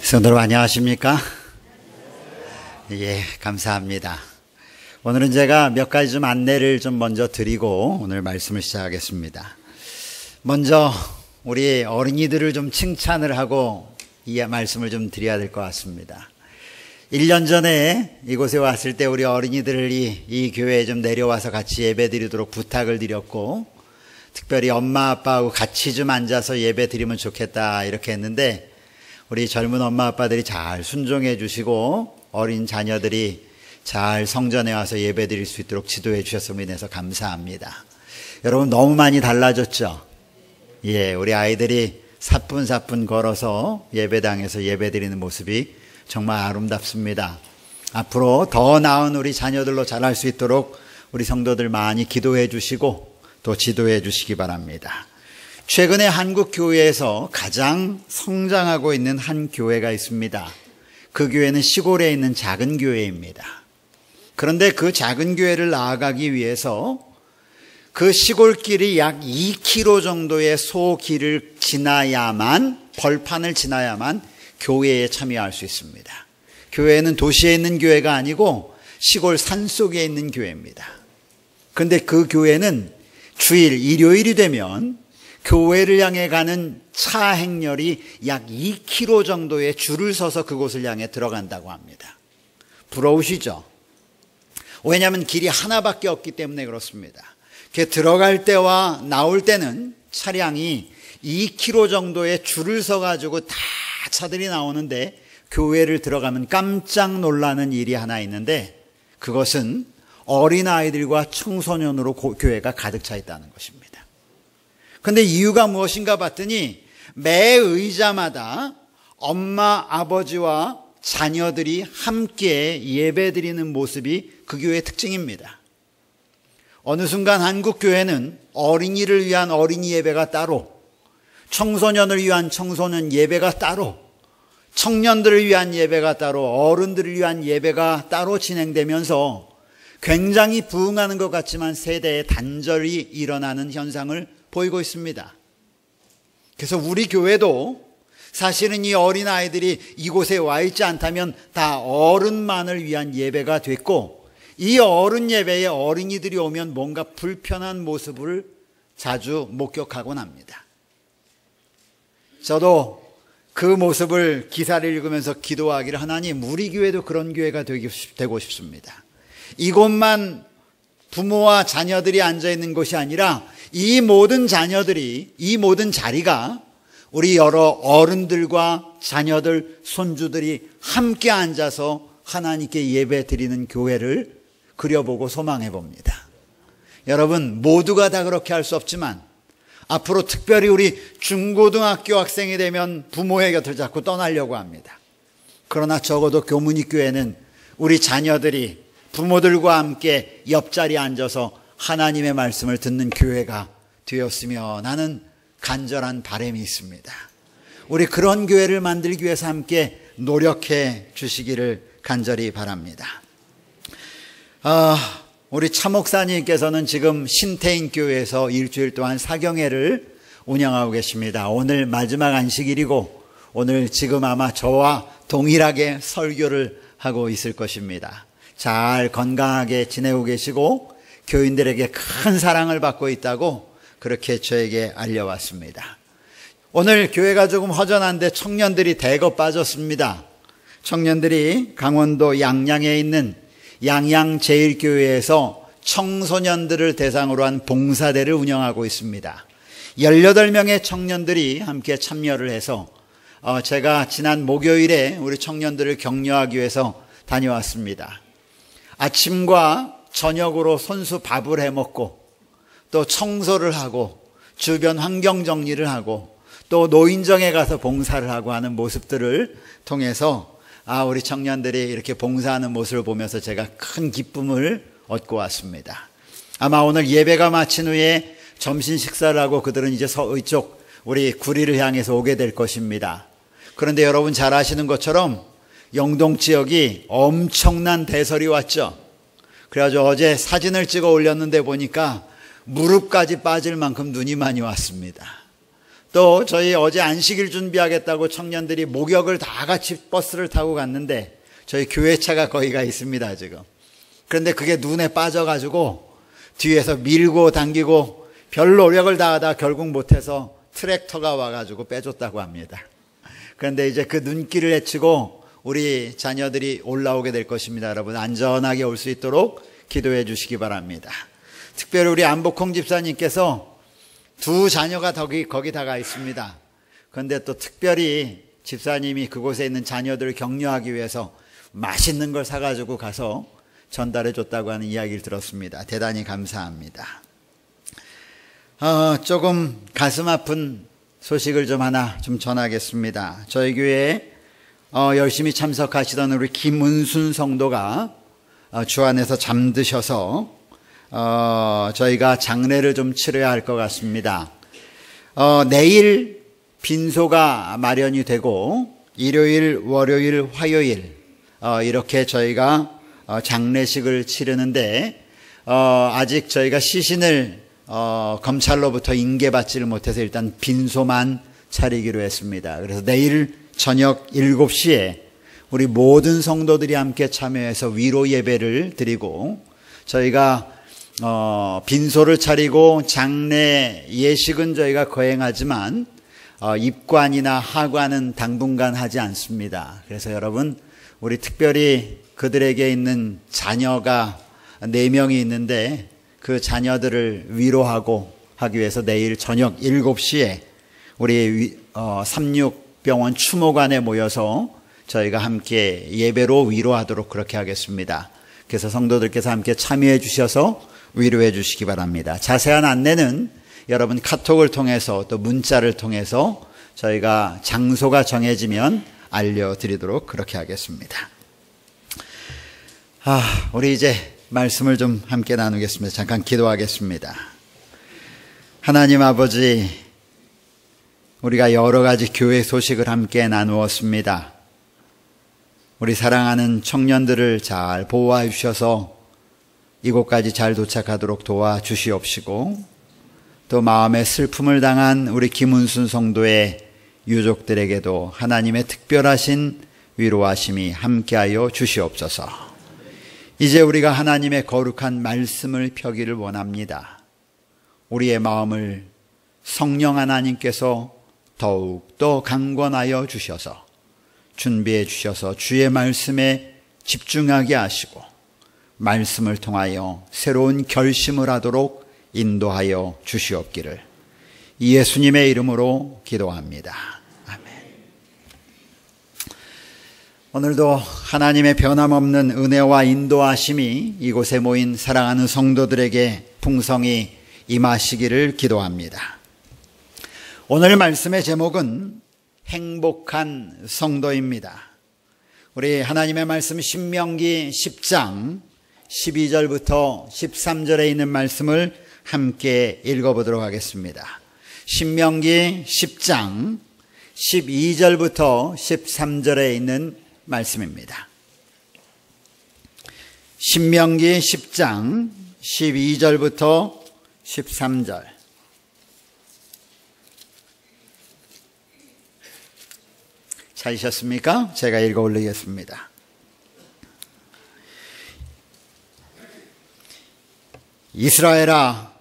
성도들 안녕하십니까? 예, 감사합니다. 오늘은 제가 몇 가지 좀 안내를 좀 먼저 드리고 오늘 말씀을 시작하겠습니다. 먼저 우리 어린이들을 좀 칭찬을 하고 이 말씀을 좀 드려야 될 것 같습니다. 1년 전에 이곳에 왔을 때 우리 어린이들이 이 교회에 좀 내려와서 같이 예배 드리도록 부탁을 드렸고, 특별히 엄마 아빠하고 같이 좀 앉아서 예배 드리면 좋겠다 이렇게 했는데, 우리 젊은 엄마 아빠들이 잘 순종해 주시고 어린 자녀들이 잘 성전에 와서 예배 드릴 수 있도록 지도해 주셨음에 인해서 감사합니다. 여러분 너무 많이 달라졌죠? 예, 우리 아이들이 사뿐사뿐 걸어서 예배당에서 예배 드리는 모습이 정말 아름답습니다. 앞으로 더 나은 우리 자녀들로 자랄 수 있도록 우리 성도들 많이 기도해 주시고 또 지도해 주시기 바랍니다. 최근에 한국 교회에서 가장 성장하고 있는 한 교회가 있습니다. 그 교회는 시골에 있는 작은 교회입니다. 그런데 그 작은 교회를 나아가기 위해서 그 시골길이 약 2km 정도의 소길을 지나야만, 벌판을 지나야만 교회에 참여할 수 있습니다. 교회는 도시에 있는 교회가 아니고 시골 산속에 있는 교회입니다. 그런데 그 교회는 주일 일요일이 되면 교회를 향해 가는 차 행렬이 약 2km 정도의 줄을 서서 그곳을 향해 들어간다고 합니다. 부러우시죠? 왜냐하면 길이 하나밖에 없기 때문에 그렇습니다. 들어갈 때와 나올 때는 차량이 2km 정도의 줄을 서가지고 다 차들이 나오는데, 교회를 들어가면 깜짝 놀라는 일이 하나 있는데, 그것은 어린아이들과 청소년으로 교회가 가득 차 있다는 것입니다. 그런데 이유가 무엇인가 봤더니 매 의자마다 엄마, 아버지와 자녀들이 함께 예배드리는 모습이 그 교회의 특징입니다. 어느 순간 한국 교회는 어린이를 위한 어린이 예배가 따로, 청소년을 위한 청소년 예배가 따로, 청년들을 위한 예배가 따로, 어른들을 위한 예배가 따로 진행되면서 굉장히 부흥하는 것 같지만 세대의 단절이 일어나는 현상을 보이고 있습니다. 그래서 우리 교회도 사실은 이 어린아이들이 이곳에 와 있지 않다면 다 어른만을 위한 예배가 됐고, 이 어른 예배에 어린이들이 오면 뭔가 불편한 모습을 자주 목격하곤 합니다. 저도 그 모습을 기사를 읽으면서 기도하기를, 하나님 우리 교회도 그런 교회가 되고 싶습니다. 이곳만 부모와 자녀들이 앉아있는 곳이 아니라 이 모든 자녀들이, 이 모든 자리가 우리 여러 어른들과 자녀들, 손주들이 함께 앉아서 하나님께 예배 드리는 교회를 그려보고 소망해 봅니다. 여러분 모두가 다 그렇게 할 수 없지만 앞으로 특별히 우리 중고등학교 학생이 되면 부모의 곁을 자꾸 떠나려고 합니다. 그러나 적어도 교문이교회는 우리 자녀들이 부모들과 함께 옆자리에 앉아서 하나님의 말씀을 듣는 교회가 되었으면 하는 간절한 바람이 있습니다. 우리 그런 교회를 만들기 위해서 함께 노력해 주시기를 간절히 바랍니다. 우리 차 목사님께서는 지금 신태인 교회에서 일주일 동안 사경회를 운영하고 계십니다. 오늘 마지막 안식일이고 오늘 지금 아마 저와 동일하게 설교를 하고 있을 것입니다. 잘 건강하게 지내고 계시고 교인들에게 큰 사랑을 받고 있다고 그렇게 저에게 알려왔습니다. 오늘 교회가 조금 허전한데 청년들이 대거 빠졌습니다. 청년들이 강원도 양양에 있는 양양제일교회에서 청소년들을 대상으로 한 봉사대를 운영하고 있습니다. 18명의 청년들이 함께 참여를 해서 제가 지난 목요일에 우리 청년들을 격려하기 위해서 다녀왔습니다. 아침과 저녁으로 손수 밥을 해먹고 또 청소를 하고 주변 환경 정리를 하고 또 노인정에 가서 봉사를 하고 하는 모습들을 통해서 우리 청년들이 이렇게 봉사하는 모습을 보면서 제가 큰 기쁨을 얻고 왔습니다. 아마 오늘 예배가 마친 후에 점심 식사를 하고 그들은 이제 이쪽 우리 구리를 향해서 오게 될 것입니다. 그런데 여러분 잘 아시는 것처럼 영동 지역이 엄청난 대설이 왔죠. 그래가지고 어제 사진을 찍어 올렸는데 보니까 무릎까지 빠질 만큼 눈이 많이 왔습니다. 또 저희 어제 안식일 준비하겠다고 청년들이 목욕을 다 같이 버스를 타고 갔는데 저희 교회차가 거기 가 있습니다 지금. 그런데 그게 눈에 빠져가지고 뒤에서 밀고 당기고 별 노력을 다하다 결국 못해서 트랙터가 와가지고 빼줬다고 합니다. 그런데 이제 그 눈길을 헤치고 우리 자녀들이 올라오게 될 것입니다. 여러분 안전하게 올 수 있도록 기도해 주시기 바랍니다. 특별히 우리 안복홍 집사님께서 두 자녀가 거기다가 있습니다. 그런데 또 특별히 집사님이 그곳에 있는 자녀들을 격려하기 위해서 맛있는 걸 사가지고 가서 전달해 줬다고 하는 이야기를 들었습니다. 대단히 감사합니다. 조금 가슴 아픈 소식을 하나 전하겠습니다. 저희 교회에 열심히 참석하시던 우리 김은순 성도가 주 안에서 잠드셔서 저희가 장례를 치러야 할 것 같습니다. 내일 빈소가 마련이 되고 일요일, 월요일, 화요일 이렇게 저희가 장례식을 치르는데 아직 저희가 시신을 검찰로부터 인계받지를 못해서 일단 빈소만 차리기로 했습니다. 그래서 내일 저녁 7시에 우리 모든 성도들이 함께 참여해서 위로 예배를 드리고 저희가 빈소를 차리고 장례 예식은 저희가 거행하지만 입관이나 하관은 당분간 하지 않습니다. 그래서 여러분 우리 특별히 그들에게 있는 자녀가 4명이 있는데 그 자녀들을 위로하고 하기 위해서 내일 저녁 7시에 우리 삼육병원 추모관에 모여서 저희가 함께 예배로 위로하도록 그렇게 하겠습니다. 그래서 성도들께서 함께 참여해 주셔서 위로해 주시기 바랍니다. 자세한 안내는 여러분 카톡을 통해서 또 문자를 통해서 저희가 장소가 정해지면 알려드리도록 그렇게 하겠습니다. 우리 이제 말씀을 함께 나누겠습니다. 잠깐 기도하겠습니다. 하나님 아버지, 우리가 여러 가지 교회 소식을 함께 나누었습니다. 우리 사랑하는 청년들을 잘 보호해 주셔서 이곳까지 잘 도착하도록 도와주시옵시고 또 마음의 슬픔을 당한 우리 김은순 성도의 유족들에게도 하나님의 특별하신 위로하심이 함께하여 주시옵소서. 이제 우리가 하나님의 거룩한 말씀을 펴기를 원합니다. 우리의 마음을 성령 하나님께서 더욱더 강권하여 주셔서 준비해 주셔서 주의 말씀에 집중하게 하시고 말씀을 통하여 새로운 결심을 하도록 인도하여 주시옵기를 예수님의 이름으로 기도합니다. 아멘. 오늘도 하나님의 변함없는 은혜와 인도하심이 이곳에 모인 사랑하는 성도들에게 풍성히 임하시기를 기도합니다. 오늘 말씀의 제목은 행복한 성도입니다. 우리 하나님의 말씀 신명기 10장 12절부터 13절에 있는 말씀을 함께 읽어보도록 하겠습니다. 신명기 10장 12절부터 13절에 있는 말씀입니다. 신명기 10장 12절부터 13절. 찾으셨습니까? 제가 읽어 올리겠습니다. 이스라엘아,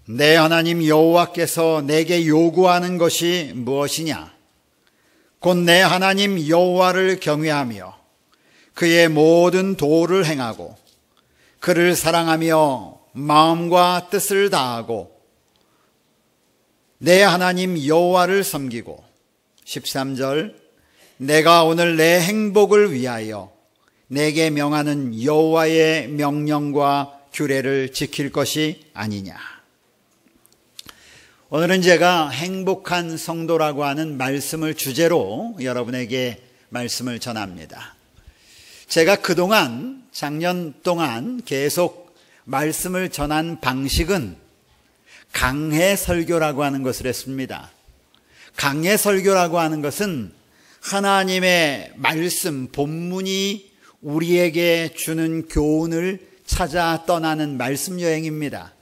내 하나님 여호와께서 내게 요구하는 것이 무엇이냐? 곧 내 하나님 여호와를 경외하며 그의 모든 도를 행하고 그를 사랑하며 마음과 뜻을 다하고 내 하나님 여호와를 섬기고 13절 내가 오늘 내 행복을 위하여 내게 명하는 여호와의 명령과 규례를 지킬 것이 아니냐. 오늘은 제가 행복한 성도라고 하는 말씀을 주제로 여러분에게 말씀을 전합니다. 제가 그동안 작년 동안 계속 말씀을 전한 방식은 강해 설교라고 하는 것을 했습니다. 강해 설교라고 하는 것은 하나님의 말씀, 본문이 우리에게 주는 교훈을 찾아 떠나는 말씀 여행입니다.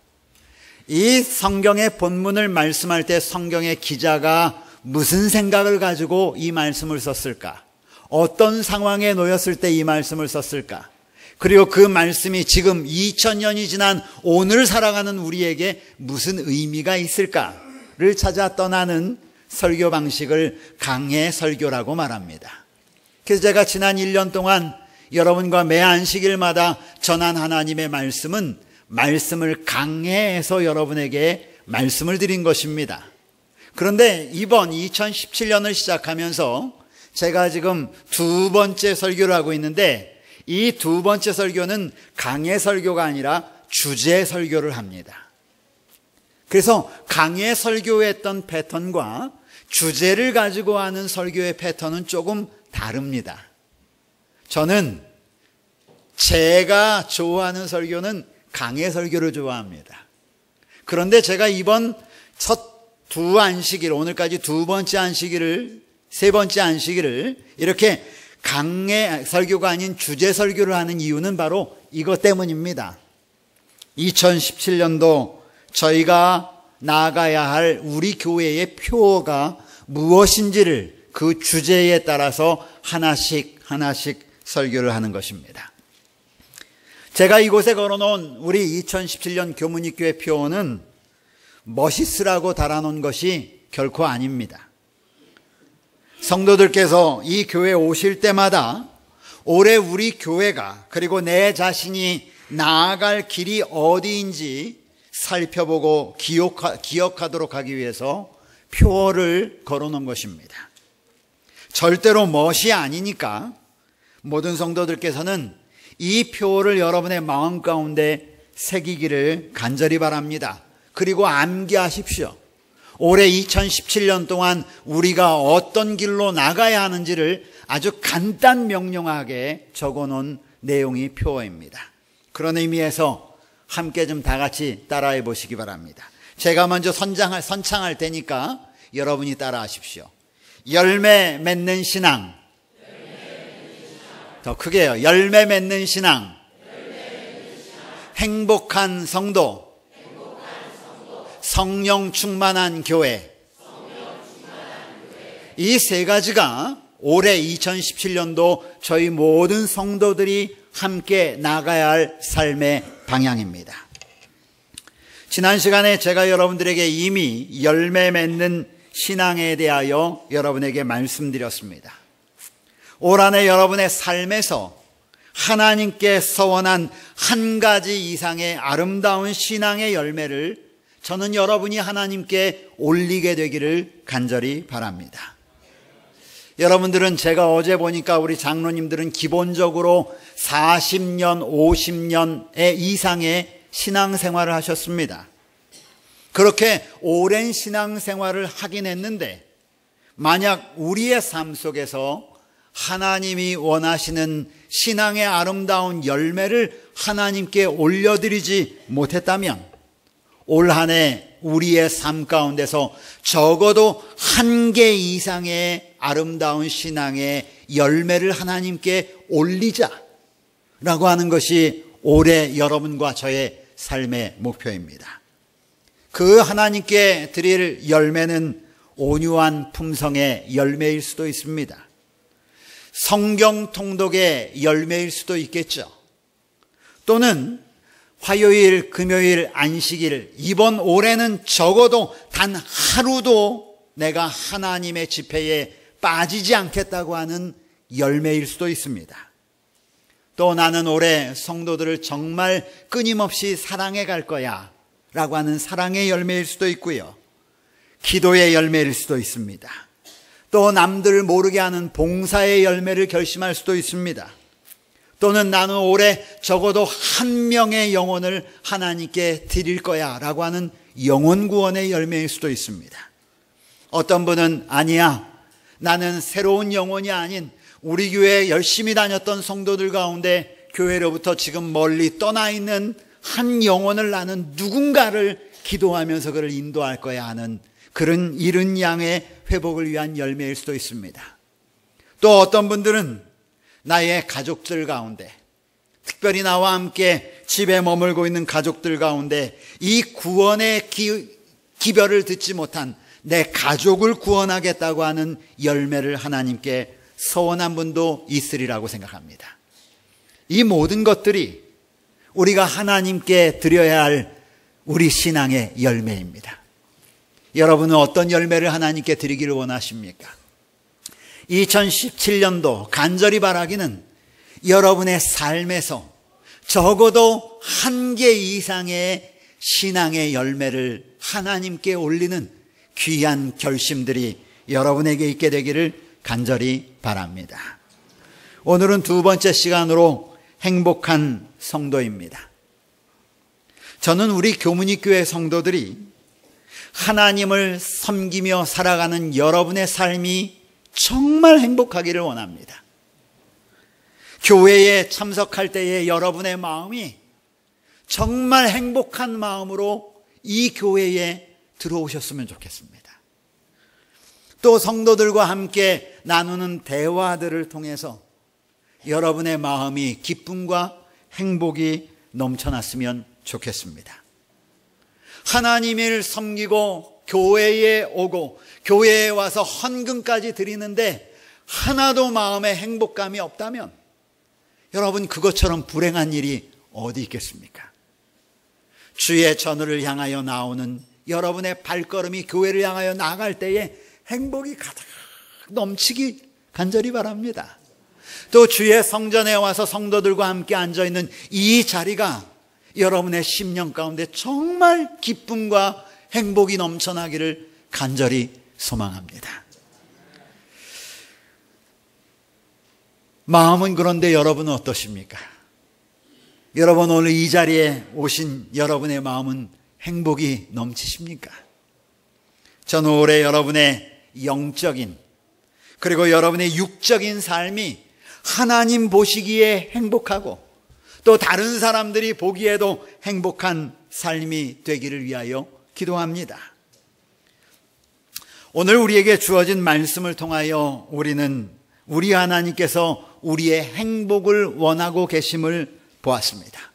이 성경의 본문을 말씀할 때 성경의 기자가 무슨 생각을 가지고 이 말씀을 썼을까? 어떤 상황에 놓였을 때 이 말씀을 썼을까? 그리고 그 말씀이 지금 2000년이 지난 오늘 살아가는 우리에게 무슨 의미가 있을까를 찾아 떠나는 설교 방식을 강해 설교라고 말합니다. 그래서 제가 지난 1년 동안 여러분과 매 안식일마다 전한 하나님의 말씀은 말씀을 강해해서 여러분에게 말씀을 드린 것입니다. 그런데 이번 2017년을 시작하면서 제가 지금 두 번째 설교를 하고 있는데 이 두 번째 설교는 강해 설교가 아니라 주제 설교를 합니다. 그래서 강해 설교했던 패턴과 주제를 가지고 하는 설교의 패턴은 조금 다릅니다. 저는 제가 좋아하는 설교는 강해 설교를 좋아합니다. 그런데 제가 이번 첫 두 안식일, 오늘까지 두 번째 안식일을, 세 번째 안식일을 이렇게 강해 설교가 아닌 주제 설교를 하는 이유는 바로 이것 때문입니다. 2017년도 저희가 나아가야 할 우리 교회의 표어가 무엇인지를 그 주제에 따라서 하나씩 설교를 하는 것입니다. 제가 이곳에 걸어놓은 우리 2017년 교문입교회 표어는 멋있으라고 달아놓은 것이 결코 아닙니다. 성도들께서 이 교회에 오실 때마다 올해 우리 교회가 그리고 내 자신이 나아갈 길이 어디인지 살펴보고 기억하도록 하기 위해서 표어를 걸어놓은 것입니다. 절대로 멋이 아니니까 모든 성도들께서는 이 표어를 여러분의 마음 가운데 새기기를 간절히 바랍니다. 그리고 암기하십시오. 올해 2017년 동안 우리가 어떤 길로 나가야 하는지를 아주 간단 명령하게 적어놓은 내용이 표어입니다. 그런 의미에서 함께 좀 다 같이 따라해 보시기 바랍니다. 제가 먼저 선창할 테니까 여러분이 따라하십시오. 열매 맺는 신앙. 더 크게요. 열매 맺는 신앙. 행복한 성도. 성령 충만한 교회. 이 세 가지가 올해 2017년도 저희 모든 성도들이 함께 나가야 할 삶의 방향입니다. 지난 시간에 제가 여러분들에게 이미 열매 맺는 신앙에 대하여 여러분에게 말씀드렸습니다. 올 한 해 여러분의 삶에서 하나님께 서원한 한 가지 이상의 아름다운 신앙의 열매를 저는 여러분이 하나님께 올리게 되기를 간절히 바랍니다. 여러분들은 제가 어제 보니까 우리 장로님들은 기본적으로 40년, 50년의 이상의 신앙생활을 하셨습니다. 그렇게 오랜 신앙생활을 하긴 했는데 만약 우리의 삶 속에서 하나님이 원하시는 신앙의 아름다운 열매를 하나님께 올려드리지 못했다면 올 한 해 우리의 삶 가운데서 적어도 한 개 이상의 아름다운 신앙의 열매를 하나님께 올리자라고 하는 것이 올해 여러분과 저의 삶의 목표입니다. 그 하나님께 드릴 열매는 온유한 품성의 열매일 수도 있습니다. 성경 통독의 열매일 수도 있겠죠. 또는 화요일, 금요일, 안식일, 이번 올해는 적어도 단 하루도 내가 하나님의 집회에 빠지지 않겠다고 하는 열매일 수도 있습니다. 또 나는 올해 성도들을 정말 끊임없이 사랑해 갈 거야 라고 하는 사랑의 열매일 수도 있고요. 기도의 열매일 수도 있습니다. 또 남들 모르게 하는 봉사의 열매를 결심할 수도 있습니다. 또는 나는 올해 적어도 한 명의 영혼을 하나님께 드릴 거야 라고 하는 영혼 구원의 열매일 수도 있습니다. 어떤 분은 아니야, 나는 새로운 영혼이 아닌 우리 교회에 열심히 다녔던 성도들 가운데 교회로부터 지금 멀리 떠나 있는 한 영혼을 나는 누군가를 기도하면서 그를 인도할 거야 하는 그런 이른 양의 회복을 위한 열매일 수도 있습니다. 또 어떤 분들은 나의 가족들 가운데, 특별히 나와 함께 집에 머물고 있는 가족들 가운데 이 구원의 기별을 듣지 못한 내 가족을 구원하겠다고 하는 열매를 하나님께 서원한 분도 있으리라고 생각합니다. 이 모든 것들이 우리가 하나님께 드려야 할 우리 신앙의 열매입니다. 여러분은 어떤 열매를 하나님께 드리기를 원하십니까? 2017년도 간절히 바라기는 여러분의 삶에서 적어도 한 개 이상의 신앙의 열매를 하나님께 올리는 귀한 결심들이 여러분에게 있게 되기를 간절히 바랍니다. 오늘은 두 번째 시간으로 행복한 성도입니다. 저는 우리 교문이교회 성도들이 하나님을 섬기며 살아가는 여러분의 삶이 정말 행복하기를 원합니다. 교회에 참석할 때의 여러분의 마음이 정말 행복한 마음으로 이 교회에 들어오셨으면 좋겠습니다. 또 성도들과 함께 나누는 대화들을 통해서 여러분의 마음이 기쁨과 행복이 넘쳐났으면 좋겠습니다. 하나님을 섬기고 교회에 오고 교회에 와서 헌금까지 드리는데 하나도 마음에 행복감이 없다면 여러분, 그것처럼 불행한 일이 어디 있겠습니까? 주의 전우를 향하여 나오는 여러분의 발걸음이 교회를 향하여 나아갈 때에 행복이 가득 넘치기 간절히 바랍니다. 또 주의 성전에 와서 성도들과 함께 앉아있는 이 자리가 여러분의 심령 가운데 정말 기쁨과 행복이 넘쳐나기를 간절히 소망합니다. 마음은 그런데 여러분은 어떠십니까? 여러분, 오늘 이 자리에 오신 여러분의 마음은 행복이 넘치십니까? 저는 올해 여러분의 영적인 그리고 여러분의 육적인 삶이 하나님 보시기에 행복하고 또 다른 사람들이 보기에도 행복한 삶이 되기를 위하여 기도합니다. 오늘 우리에게 주어진 말씀을 통하여 우리는 우리 하나님께서 우리의 행복을 원하고 계심을 보았습니다.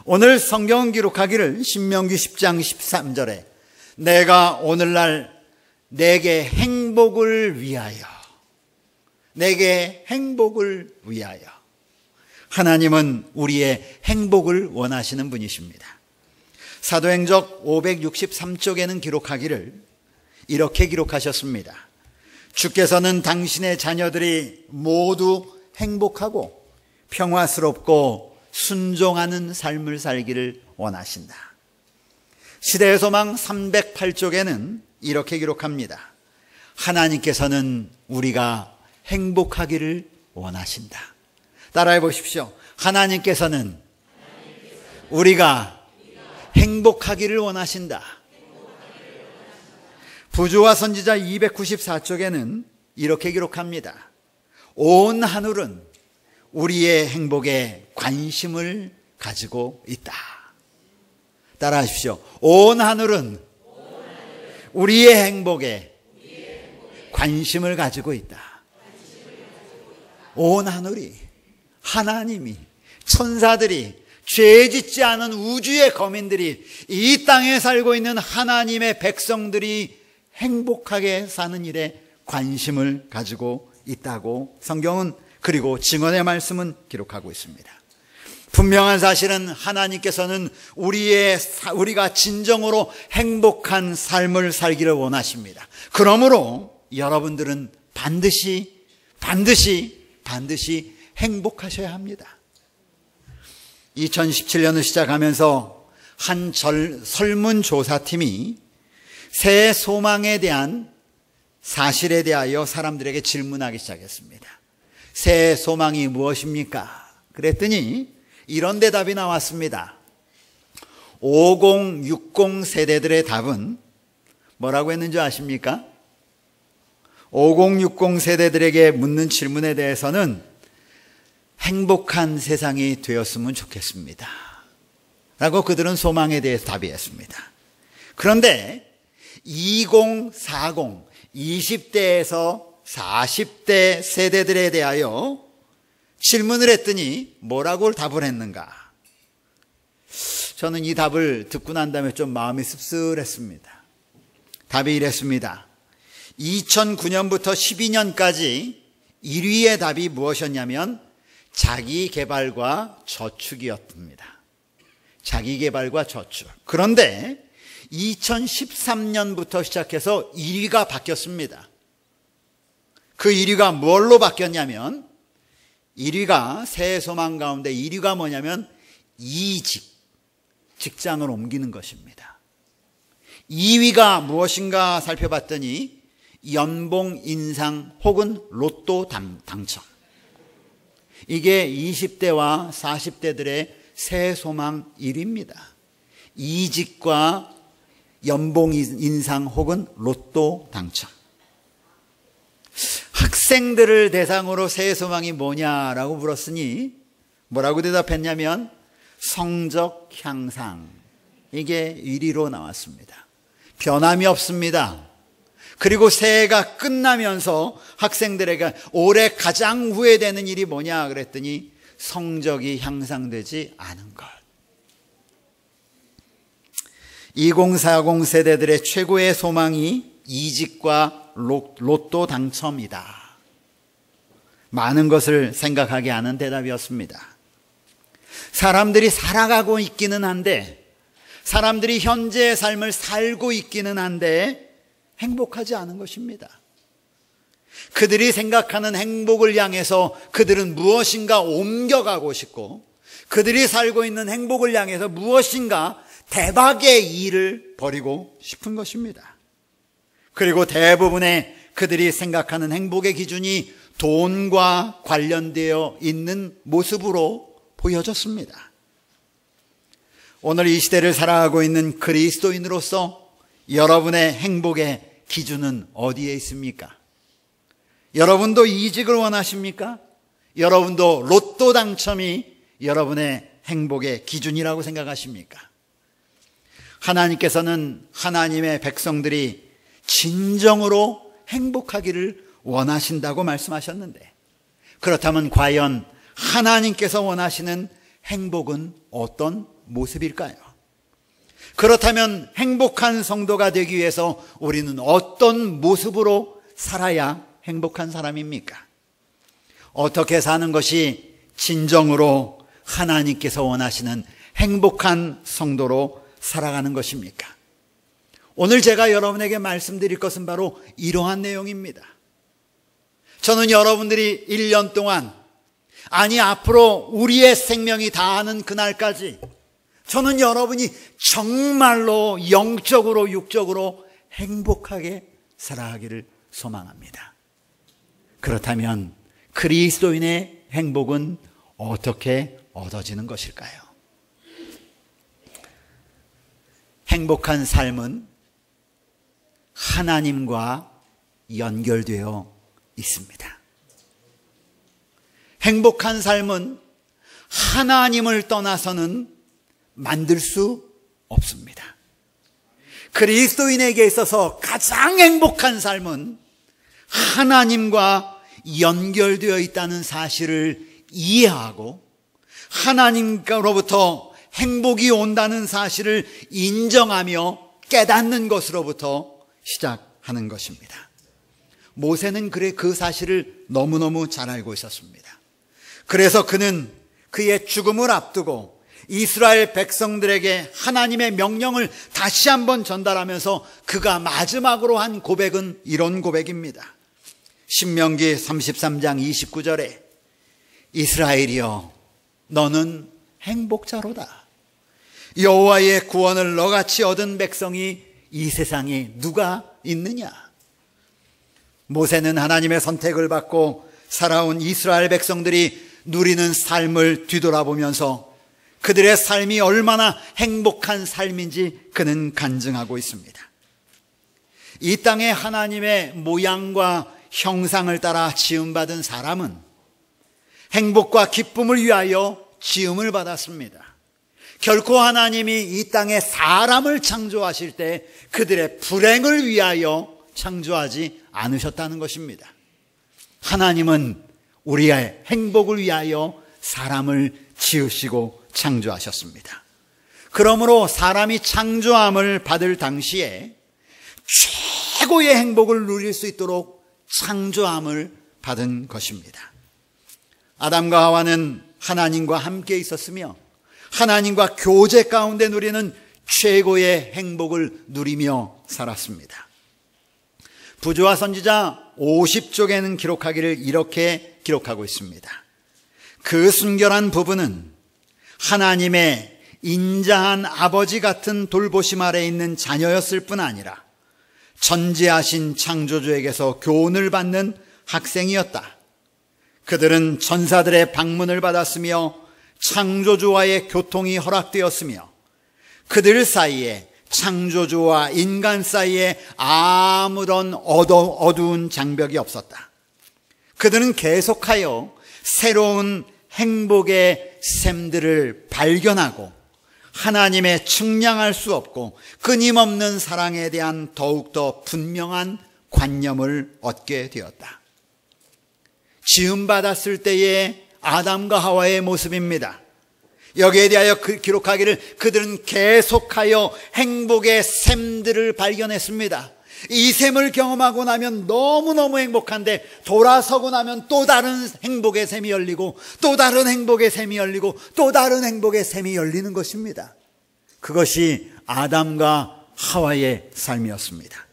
오늘 성경은 기록하기를 신명기 10장 13절에 내가 오늘날 내게 행복을 위하여, 내게 행복을 위하여. 하나님은 우리의 행복을 원하시는 분이십니다. 사도행적 563쪽에는 기록하기를 이렇게 기록하셨습니다. 주께서는 당신의 자녀들이 모두 행복하고 평화스럽고 순종하는 삶을 살기를 원하신다. 시대의 소망 308쪽에는 이렇게 기록합니다. 하나님께서는 우리가 행복하기를 원하신다. 따라해 보십시오. 하나님께서는 우리가 행복하기를 원하신다. 부조와 선지자 294쪽에는 이렇게 기록합니다. 온 하늘은 우리의 행복에 관심을 가지고 있다. 따라하십시오. 온 하늘은 우리의 행복에 관심을 가지고 있다. 온 하늘이, 하나님이, 천사들이, 죄 짓지 않은 우주의 거민들이, 이 땅에 살고 있는 하나님의 백성들이 행복하게 사는 일에 관심을 가지고 있다고 성경은, 그리고 증언의 말씀은 기록하고 있습니다. 분명한 사실은 하나님께서는 우리가 진정으로 행복한 삶을 살기를 원하십니다. 그러므로 여러분들은 반드시 행복하셔야 합니다. 2017년을 시작하면서 한 설문조사팀이 새 소망에 대한 사실에 대하여 사람들에게 질문하기 시작했습니다. 새 소망이 무엇입니까? 그랬더니 이런 대답이 나왔습니다. 50, 60 세대들의 답은 뭐라고 했는지 아십니까? 50, 60 세대들에게 묻는 질문에 대해서는 행복한 세상이 되었으면 좋겠습니다 라고 그들은 소망에 대해서 답했습니다. 그런데 20, 40, 20대에서 40대 세대들에 대하여 질문을 했더니 뭐라고 답을 했는가? 저는 이 답을 듣고 난 다음에 좀 마음이 씁쓸했습니다. 답이 이랬습니다. 2009년부터 12년까지 1위의 답이 무엇이었냐면 자기개발과 저축이었습니다. 자기개발과 저축. 그런데 2013년부터 시작해서 1위가 바뀌었습니다. 그 1위가 뭘로 바뀌었냐면 1위가 새해 소망 가운데 1위가 뭐냐면 이직, 직장을 옮기는 것입니다. 2위가 무엇인가 살펴봤더니 연봉 인상 혹은 로또 당첨. 이게 20대와 40대들의 새해 소망 1위입니다. 이직과 연봉 인상 혹은 로또 당첨. 학생들을 대상으로 새해 소망이 뭐냐라고 물었으니 뭐라고 대답했냐면 성적 향상. 이게 1위로 나왔습니다. 변함이 없습니다. 그리고 새해가 끝나면서 학생들에게 올해 가장 후회되는 일이 뭐냐 그랬더니 성적이 향상되지 않은 것. 2040 세대들의 최고의 소망이 이직과 로또 당첨이다. 많은 것을 생각하게 하는 대답이었습니다. 사람들이 살아가고 있기는 한데, 사람들이 현재의 삶을 살고 있기는 한데 행복하지 않은 것입니다. 그들이 생각하는 행복을 향해서 그들은 무엇인가 옮겨가고 싶고, 그들이 살고 있는 행복을 향해서 무엇인가 대박의 일을 벌이고 싶은 것입니다. 그리고 대부분의 그들이 생각하는 행복의 기준이 돈과 관련되어 있는 모습으로 보여졌습니다. 오늘 이 시대를 살아가고 있는 그리스도인으로서 여러분의 행복의 기준은 어디에 있습니까? 여러분도 이직을 원하십니까? 여러분도 로또 당첨이 여러분의 행복의 기준이라고 생각하십니까? 하나님께서는 하나님의 백성들이 진정으로 행복하기를 원하신다고 말씀하셨는데, 그렇다면 과연 하나님께서 원하시는 행복은 어떤 모습일까요? 그렇다면 행복한 성도가 되기 위해서 우리는 어떤 모습으로 살아야 행복한 사람입니까? 어떻게 사는 것이 진정으로 하나님께서 원하시는 행복한 성도로 살아가는 것입니까? 오늘 제가 여러분에게 말씀드릴 것은 바로 이러한 내용입니다. 저는 여러분들이 1년 동안, 아니 앞으로 우리의 생명이 다하는 그날까지 저는 여러분이 정말로 영적으로 육적으로 행복하게 살아가기를 소망합니다. 그렇다면 그리스도인의 행복은 어떻게 얻어지는 것일까요? 행복한 삶은 하나님과 연결되어 있습니다. 행복한 삶은 하나님을 떠나서는 만들 수 없습니다. 그리스도인에게 있어서 가장 행복한 삶은 하나님과 연결되어 있다는 사실을 이해하고 하나님으로부터 행복이 온다는 사실을 인정하며 깨닫는 것으로부터 시작하는 것입니다. 모세는 그 사실을 너무너무 잘 알고 있었습니다. 그래서 그는 그의 죽음을 앞두고 이스라엘 백성들에게 하나님의 명령을 다시 한번 전달하면서 그가 마지막으로 한 고백은 이런 고백입니다. 신명기 33장 29절에 이스라엘이여 너는 행복자로다. 여호와의 구원을 너같이 얻은 백성이 이 세상에 누가 있느냐? 모세는 하나님의 선택을 받고 살아온 이스라엘 백성들이 누리는 삶을 뒤돌아보면서 그들의 삶이 얼마나 행복한 삶인지 그는 간증하고 있습니다. 이 땅에 하나님의 모양과 형상을 따라 지음받은 사람은 행복과 기쁨을 위하여 지음을 받았습니다. 결코 하나님이 이 땅에 사람을 창조하실 때 그들의 불행을 위하여 창조하지 않으셨다는 것입니다. 하나님은 우리의 행복을 위하여 사람을 지으시고 창조하셨습니다. 그러므로 사람이 창조함을 받을 당시에 최고의 행복을 누릴 수 있도록 창조함을 받은 것입니다. 아담과 하와는 하나님과 함께 있었으며 하나님과 교제 가운데 누리는 최고의 행복을 누리며 살았습니다. 부조와 선지자 50쪽에는 기록하기를 이렇게 기록하고 있습니다. 그 순결한 부부는 하나님의 인자한 아버지 같은 돌보심 아래 있는 자녀였을 뿐 아니라 전지하신 창조주에게서 교훈을 받는 학생이었다. 그들은 천사들의 방문을 받았으며 창조주와의 교통이 허락되었으며 그들 사이에 창조주와 인간 사이에 아무런 어두운 장벽이 없었다. 그들은 계속하여 새로운 행복의 샘들을 발견하고 하나님의 측량할 수 없고 끊임없는 사랑에 대한 더욱더 분명한 관념을 얻게 되었다. 지음받았을 때의 아담과 하와의 모습입니다. 여기에 대하여 기록하기를 그들은 계속하여 행복의 샘들을 발견했습니다. 이 샘을 경험하고 나면 너무너무 행복한데 돌아서고 나면 또 다른 행복의 샘이 열리고 또 다른 행복의 샘이 열리고 또 다른 행복의 샘이 열리는 것입니다. 그것이 아담과 하와의 삶이었습니다.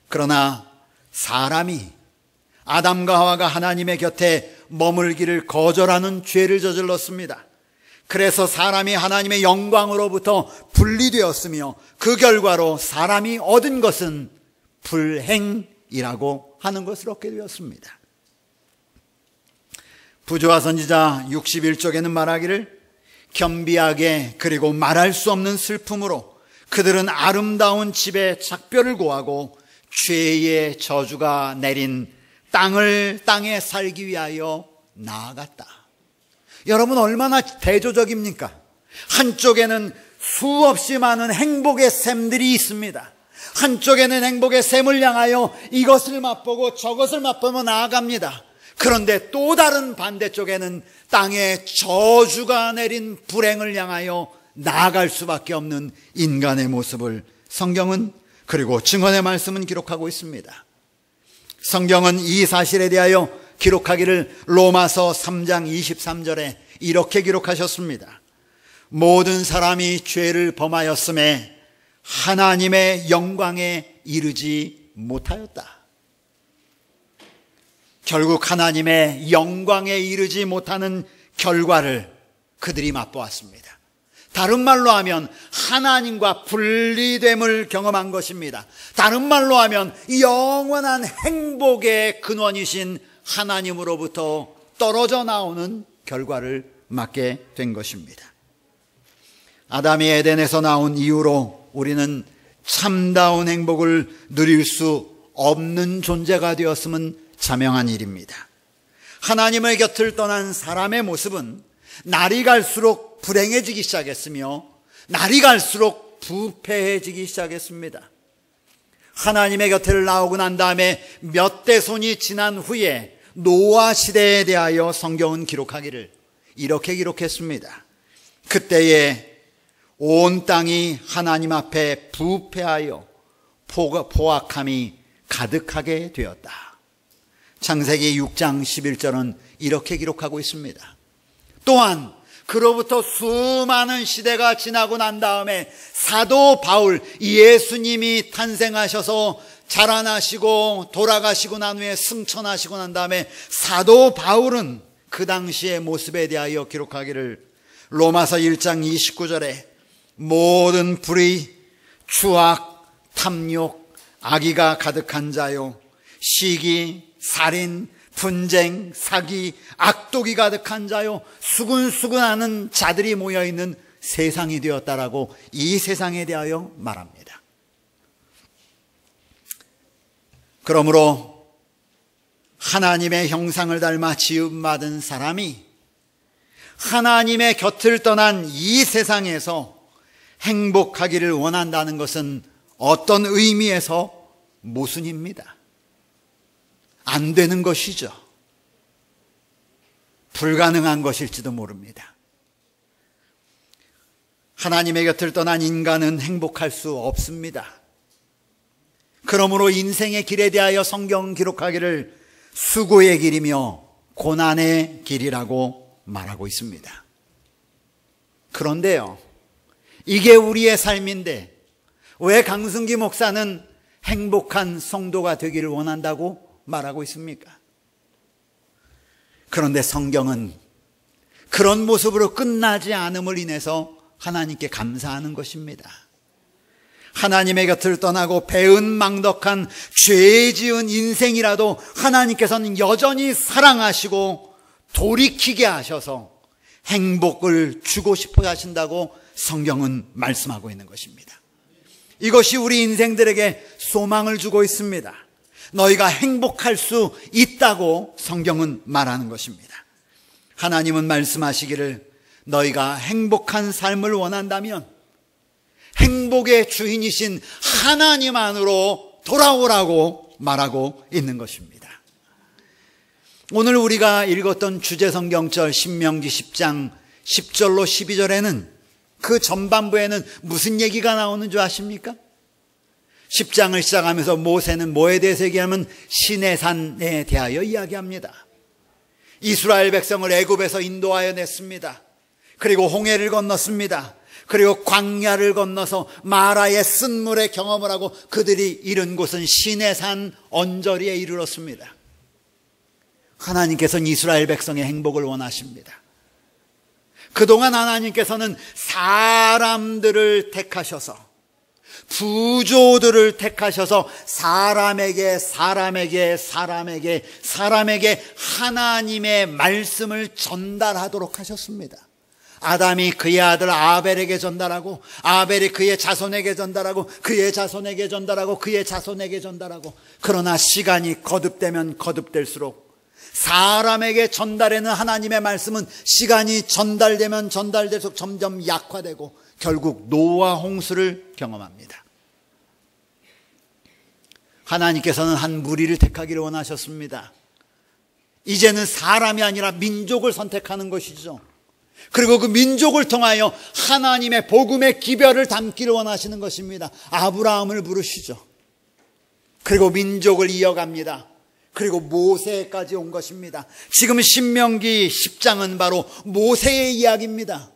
그러나 사람이 아담과 하와가 하나님의 곁에 머물기를 거절하는 죄를 저질렀습니다. 그래서 사람이 하나님의 영광으로부터 분리되었으며 그 결과로 사람이 얻은 것은 불행이라고 하는 것을 얻게 되었습니다. 부조와 선지자 61쪽에는 말하기를 겸비하게 그리고 말할 수 없는 슬픔으로 그들은 아름다운 집에 작별을 고하고 죄의 저주가 내린 땅에 살기 위하여 나아갔다. 여러분 얼마나 대조적입니까? 한쪽에는 수없이 많은 행복의 샘들이 있습니다. 한쪽에는 행복의 샘을 향하여 이것을 맛보고 저것을 맛보며 나아갑니다. 그런데 또 다른 반대쪽에는 땅에 저주가 내린 불행을 향하여 나아갈 수밖에 없는 인간의 모습을 성경은 그리고 증언의 말씀은 기록하고 있습니다. 성경은 이 사실에 대하여 기록하기를 로마서 3장 23절에 이렇게 기록하셨습니다. 모든 사람이 죄를 범하였음에 하나님의 영광에 이르지 못하였다. 결국 하나님의 영광에 이르지 못하는 결과를 그들이 맛보았습니다. 다른 말로 하면 하나님과 분리됨을 경험한 것입니다. 다른 말로 하면 영원한 행복의 근원이신 하나님으로부터 떨어져 나오는 결과를 맞게 된 것입니다. 아담이 에덴에서 나온 이후로 우리는 참다운 행복을 누릴 수 없는 존재가 되었음은 자명한 일입니다. 하나님의 곁을 떠난 사람의 모습은 날이 갈수록 불행해지기 시작했으며 날이 갈수록 부패해지기 시작했습니다. 하나님의 곁을 나오고 난 다음에 몇 대손이 지난 후에 노아 시대에 대하여 성경은 기록하기를 이렇게 기록했습니다. 그때에 온 땅이 하나님 앞에 부패하여 포악함이 가득하게 되었다. 창세기 6장 11절은 이렇게 기록하고 있습니다. 또한 그로부터 수많은 시대가 지나고 난 다음에 사도 바울, 예수님이 탄생하셔서 자라나시고 돌아가시고 난 후에 승천하시고 난 다음에 사도 바울은 그 당시의 모습에 대하여 기록하기를 로마서 1장 29절에 모든 불의, 추악, 탐욕, 악의가 가득한 자요 시기, 살인, 분쟁, 사기, 악독이 가득한 자요 수군수군하는 자들이 모여있는 세상이 되었다라고 이 세상에 대하여 말합니다. 그러므로 하나님의 형상을 닮아 지음받은 사람이 하나님의 곁을 떠난 이 세상에서 행복하기를 원한다는 것은 어떤 의미에서 모순입니다. 안 되는 것이죠. 불가능한 것일지도 모릅니다. 하나님의 곁을 떠난 인간은 행복할 수 없습니다. 그러므로 인생의 길에 대하여 성경 기록하기를 수고의 길이며 고난의 길이라고 말하고 있습니다. 그런데요, 이게 우리의 삶인데 왜 강승기 목사는 행복한 성도가 되기를 원한다고 말하고 있습니까? 그런데 성경은 그런 모습으로 끝나지 않음을 인해서 하나님께 감사하는 것입니다. 하나님의 곁을 떠나고 배은망덕한 죄 지은 인생이라도 하나님께서는 여전히 사랑하시고 돌이키게 하셔서 행복을 주고 싶어 하신다고 성경은 말씀하고 있는 것입니다. 이것이 우리 인생들에게 소망을 주고 있습니다. 너희가 행복할 수 있다고 성경은 말하는 것입니다. 하나님은 말씀하시기를 너희가 행복한 삶을 원한다면 행복의 주인이신 하나님 안으로 돌아오라고 말하고 있는 것입니다. 오늘 우리가 읽었던 주제 성경절 신명기 10장 10절로 12절에는 그 전반부에는 무슨 얘기가 나오는 줄 아십니까? 10장을 시작하면서 모세는 뭐에 대해서 얘기하면 시내산에 대하여 이야기합니다. 이스라엘 백성을 애굽에서 인도하여 냈습니다. 그리고 홍해를 건넜습니다. 그리고 광야를 건너서 마라의 쓴물의 경험을 하고 그들이 이른 곳은 시내산 언저리에 이르렀습니다. 하나님께서는 이스라엘 백성의 행복을 원하십니다. 그동안 하나님께서는 사람들을 택하셔서 부조들을 택하셔서 사람에게 하나님의 말씀을 전달하도록 하셨습니다. 아담이 그의 아들 아벨에게 전달하고 아벨이 그의 자손에게 전달하고 그의 자손에게 전달하고 그의 자손에게 전달하고 그러나 시간이 거듭되면 거듭될수록 사람에게 전달하는 하나님의 말씀은 시간이 전달되면 전달될수록 점점 약화되고 결국 노아 홍수를 경험합니다. 하나님께서는 한 무리를 택하기를 원하셨습니다. 이제는 사람이 아니라 민족을 선택하는 것이죠. 그리고 그 민족을 통하여 하나님의 복음의 기별을 담기를 원하시는 것입니다. 아브라함을 부르시죠. 그리고 민족을 이어갑니다. 그리고 모세까지 온 것입니다. 지금 신명기 10장은 바로 모세의 이야기입니다.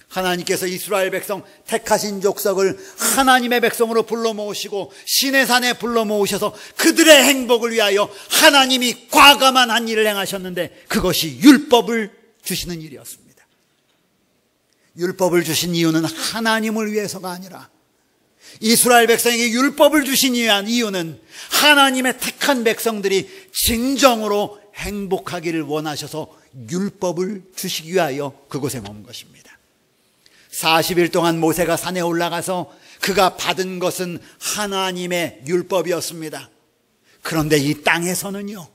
하나님께서 이스라엘 백성 택하신 족속을 하나님의 백성으로 불러 모으시고 시내산에 불러 모으셔서 그들의 행복을 위하여 하나님이 과감한 한 일을 행하셨는데 그것이 율법을 주시는 일이었습니다. 율법을 주신 이유는 하나님을 위해서가 아니라 이스라엘 백성에게 율법을 주신 이유는 하나님의 택한 백성들이 진정으로 행복하기를 원하셔서 율법을 주시기 위하여 그곳에 머문 것입니다. 40일 동안 모세가 산에 올라가서 그가 받은 것은 하나님의 율법이었습니다. 그런데 이 땅에서는요,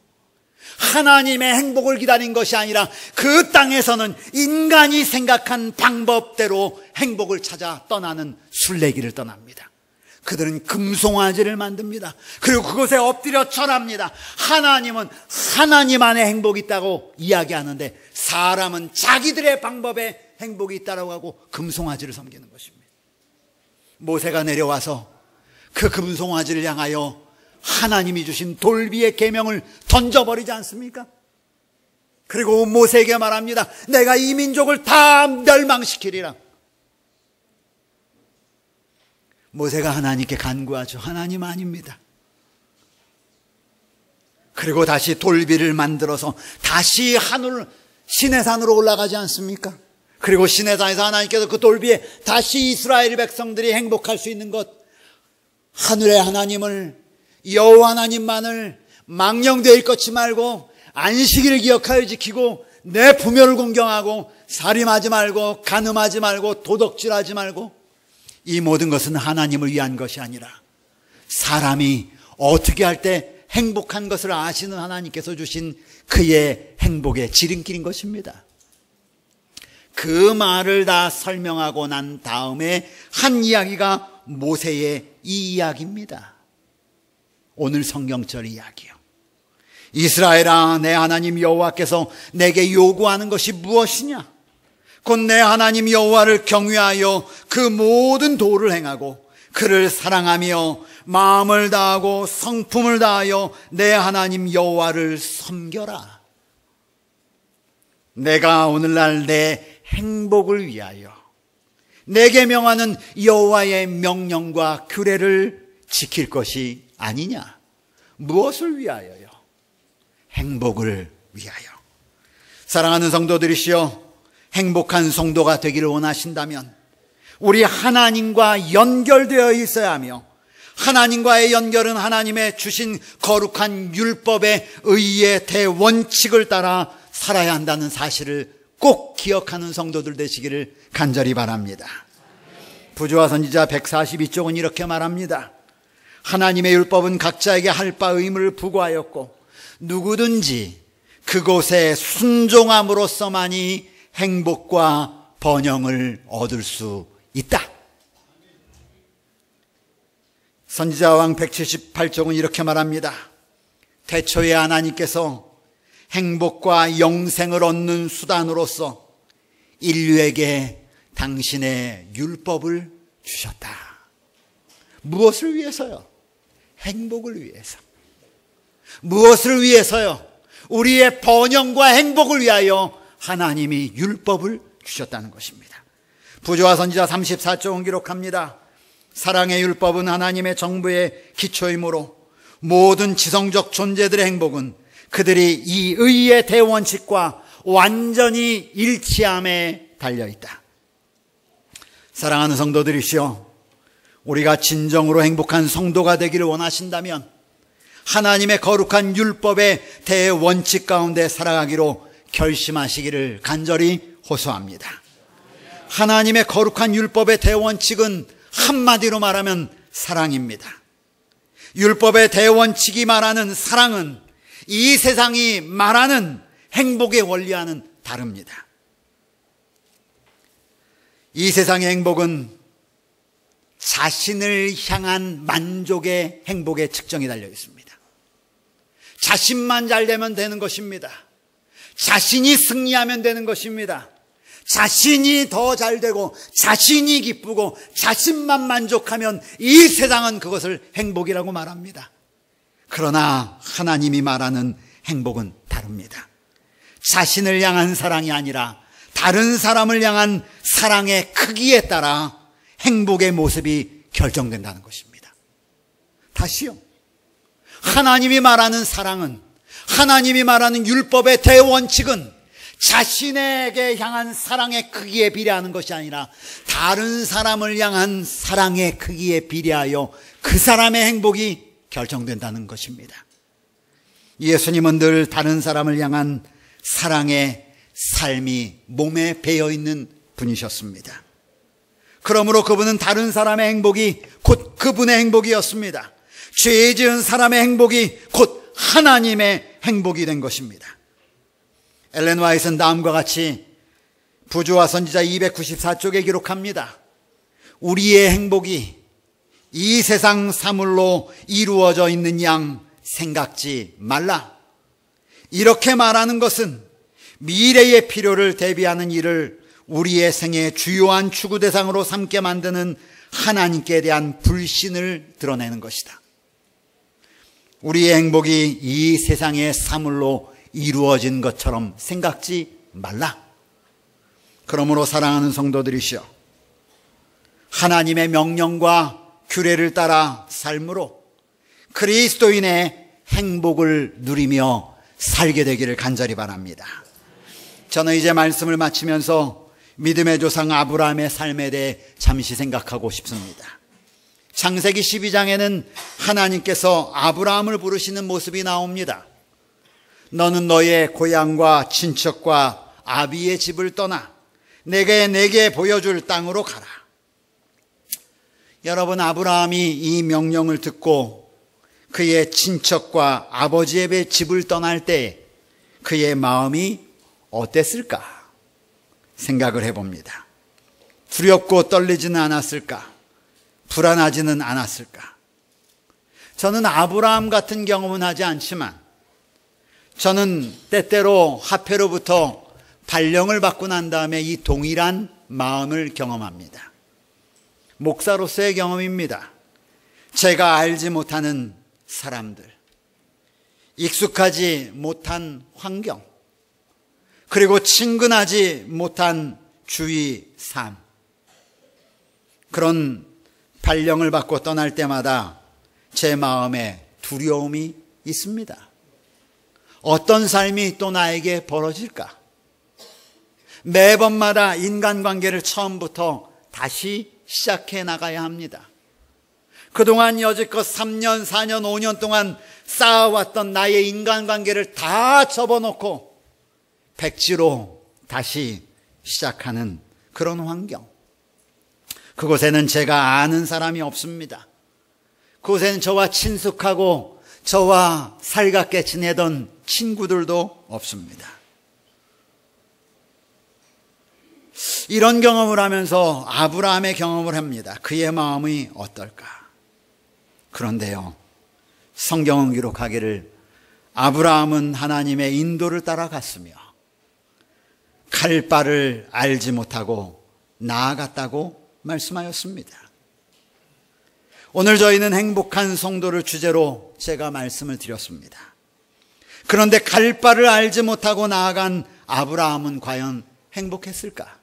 하나님의 행복을 기다린 것이 아니라 그 땅에서는 인간이 생각한 방법대로 행복을 찾아 떠나는 순례길을 떠납니다. 그들은 금송아지를 만듭니다. 그리고 그곳에 엎드려 절합니다. 하나님은 하나님 안에 행복이 있다고 이야기하는데 사람은 자기들의 방법에 행복이 있다고 하고 금송아지를 섬기는 것입니다. 모세가 내려와서 그 금송아지를 향하여 하나님이 주신 돌비의 계명을 던져버리지 않습니까? 그리고 모세에게 말합니다. 내가 이 민족을 다 멸망시키리라. 모세가 하나님께 간구하죠. 하나님 아닙니다. 그리고 다시 돌비를 만들어서 다시 시내산으로 올라가지 않습니까? 그리고 시내산에서 하나님께서 그 돌비에 다시 이스라엘 백성들이 행복할 수 있는 것, 하늘의 하나님을, 여호와 하나님만을 망령되어 있지 말고 안식일을 기억하여 지키고 내 부모를 공경하고 살인하지 말고 간음하지 말고 도덕질하지 말고, 이 모든 것은 하나님을 위한 것이 아니라 사람이 어떻게 할 때 행복한 것을 아시는 하나님께서 주신 그의 행복의 지름길인 것입니다. 그 말을 다 설명하고 난 다음에 한 이야기가 모세의 이 이야기입니다. 오늘 성경절 이야기요. 이스라엘아, 내 하나님 여호와께서 내게 요구하는 것이 무엇이냐? 곧 내 하나님 여호와를 경외하여 그 모든 도를 행하고 그를 사랑하며 마음을 다하고 성품을 다하여 내 하나님 여호와를 섬겨라. 내가 오늘날 내 행복을 위하여 내게 명하는 여호와의 명령과 규례를 지킬 것이 아니냐? 무엇을 위하여요? 행복을 위하여. 사랑하는 성도들이시여, 행복한 성도가 되기를 원하신다면 우리 하나님과 연결되어 있어야 하며, 하나님과의 연결은 하나님의 주신 거룩한 율법의 의의 대원칙을 따라 살아야 한다는 사실을 꼭 기억하는 성도들 되시기를 간절히 바랍니다. 부조와 선지자 142쪽은 이렇게 말합니다. 하나님의 율법은 각자에게 할 바 의무를 부과하였고 누구든지 그곳에 순종함으로써만이 행복과 번영을 얻을 수 있다. 선지자왕 178쪽은 이렇게 말합니다. 태초에 하나님께서 행복과 영생을 얻는 수단으로서 인류에게 당신의 율법을 주셨다. 무엇을 위해서요? 행복을 위해서. 무엇을 위해서요? 우리의 번영과 행복을 위하여 하나님이 율법을 주셨다는 것입니다. 부조와 선지자 34쪽은 기록합니다. 사랑의 율법은 하나님의 정부의 기초이므로 모든 지성적 존재들의 행복은 그들이 이 의의 대원칙과 완전히 일치함에 달려있다. 사랑하는 성도들이시여, 우리가 진정으로 행복한 성도가 되기를 원하신다면 하나님의 거룩한 율법의 대원칙 가운데 살아가기로 결심하시기를 간절히 호소합니다. 하나님의 거룩한 율법의 대원칙은 한마디로 말하면 사랑입니다. 율법의 대원칙이 말하는 사랑은 이 세상이 말하는 행복의 원리와는 다릅니다. 이 세상의 행복은 자신을 향한 만족의 행복에 측정이 달려 있습니다. 자신만 잘 되면 되는 것입니다. 자신이 승리하면 되는 것입니다. 자신이 더 잘 되고 자신이 기쁘고 자신만 만족하면 이 세상은 그것을 행복이라고 말합니다. 그러나 하나님이 말하는 행복은 다릅니다. 자신을 향한 사랑이 아니라 다른 사람을 향한 사랑의 크기에 따라 행복의 모습이 결정된다는 것입니다. 다시요. 하나님이 말하는 사랑은, 하나님이 말하는 율법의 대원칙은 자신에게 향한 사랑의 크기에 비례하는 것이 아니라 다른 사람을 향한 사랑의 크기에 비례하여 그 사람의 행복이 결정된다는 것입니다. 예수님은 늘 다른 사람을 향한 사랑의 삶이 몸에 배어있는 분이셨습니다. 그러므로 그분은 다른 사람의 행복이 곧 그분의 행복이었습니다. 죄 지은 사람의 행복이 곧 하나님의 행복이 된 것입니다. 엘렌 화이트는 다음과 같이 부조와 선지자 294쪽에 기록합니다. 우리의 행복이 이 세상 사물로 이루어져 있는 양 생각지 말라. 이렇게 말하는 것은 미래의 필요를 대비하는 일을 우리의 생의 주요한 추구 대상으로 삼게 만드는 하나님께 대한 불신을 드러내는 것이다. 우리의 행복이 이 세상의 사물로 이루어진 것처럼 생각지 말라. 그러므로 사랑하는 성도들이시여, 하나님의 명령과 규례를 따라 삶으로 그리스도인의 행복을 누리며 살게 되기를 간절히 바랍니다. 저는 이제 말씀을 마치면서 믿음의 조상 아브라함의 삶에 대해 잠시 생각하고 싶습니다. 창세기 12장에는 하나님께서 아브라함을 부르시는 모습이 나옵니다. 너는 너의 고향과 친척과 아비의 집을 떠나 내게 보여줄 땅으로 가라. 여러분, 아브라함이 이 명령을 듣고 그의 친척과 아버지의 집을 떠날 때 그의 마음이 어땠을까 생각을 해봅니다. 두렵고 떨리지는 않았을까? 불안하지는 않았을까? 저는 아브라함 같은 경험은 하지 않지만 저는 때때로 화폐로부터 발령을 받고 난 다음에 이 동일한 마음을 경험합니다. 목사로서의 경험입니다. 제가 알지 못하는 사람들, 익숙하지 못한 환경, 그리고 친근하지 못한 주위 삶, 그런 발령을 받고 떠날 때마다 제 마음에 두려움이 있습니다. 어떤 삶이 또 나에게 벌어질까? 매번마다 인간관계를 처음부터 다시 시작해 나가야 합니다. 그동안 여지껏 3년, 4년, 5년 동안 쌓아왔던 나의 인간관계를 다 접어놓고 백지로 다시 시작하는 그런 환경. 그곳에는 제가 아는 사람이 없습니다. 그곳에는 저와 친숙하고 저와 살갑게 지내던 친구들도 없습니다. 이런 경험을 하면서 아브라함의 경험을 합니다. 그의 마음이 어떨까? 그런데요, 성경은 기록하기를 아브라함은 하나님의 인도를 따라갔으며 갈 바를 알지 못하고 나아갔다고 말씀하였습니다. 오늘 저희는 행복한 성도를 주제로 제가 말씀을 드렸습니다. 그런데 갈 바를 알지 못하고 나아간 아브라함은 과연 행복했을까?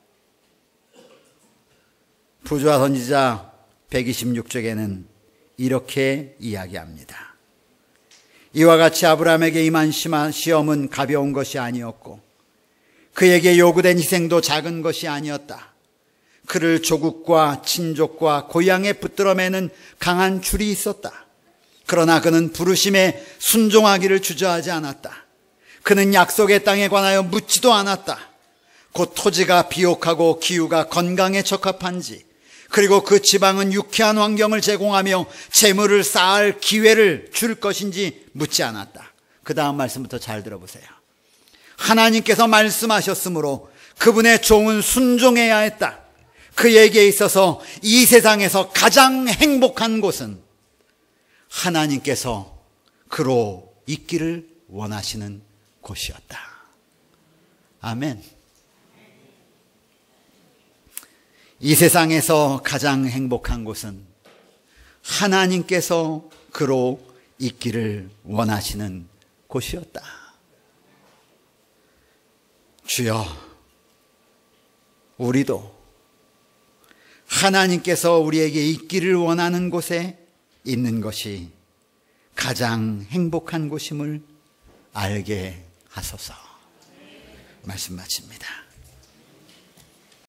부조와 선지자 126쪽에는 이렇게 이야기합니다. 이와 같이 아브라함에게 임한 시험은 가벼운 것이 아니었고 그에게 요구된 희생도 작은 것이 아니었다. 그를 조국과 친족과 고향에 붙들어 매는 강한 줄이 있었다. 그러나 그는 부르심에 순종하기를 주저하지 않았다. 그는 약속의 땅에 관하여 묻지도 않았다. 곧 토지가 비옥하고 기후가 건강에 적합한지, 그리고 그 지방은 유쾌한 환경을 제공하며 재물을 쌓을 기회를 줄 것인지 묻지 않았다. 그 다음 말씀부터 잘 들어보세요. 하나님께서 말씀하셨으므로 그분의 종은 순종해야 했다. 그에게 있어서 이 세상에서 가장 행복한 곳은 하나님께서 그로 있기를 원하시는 곳이었다. 아멘. 이 세상에서 가장 행복한 곳은 하나님께서 그로 있기를 원하시는 곳이었다. 주여, 우리도 하나님께서 우리에게 있기를 원하는 곳에 있는 것이 가장 행복한 곳임을 알게 하소서. 말씀 마칩니다.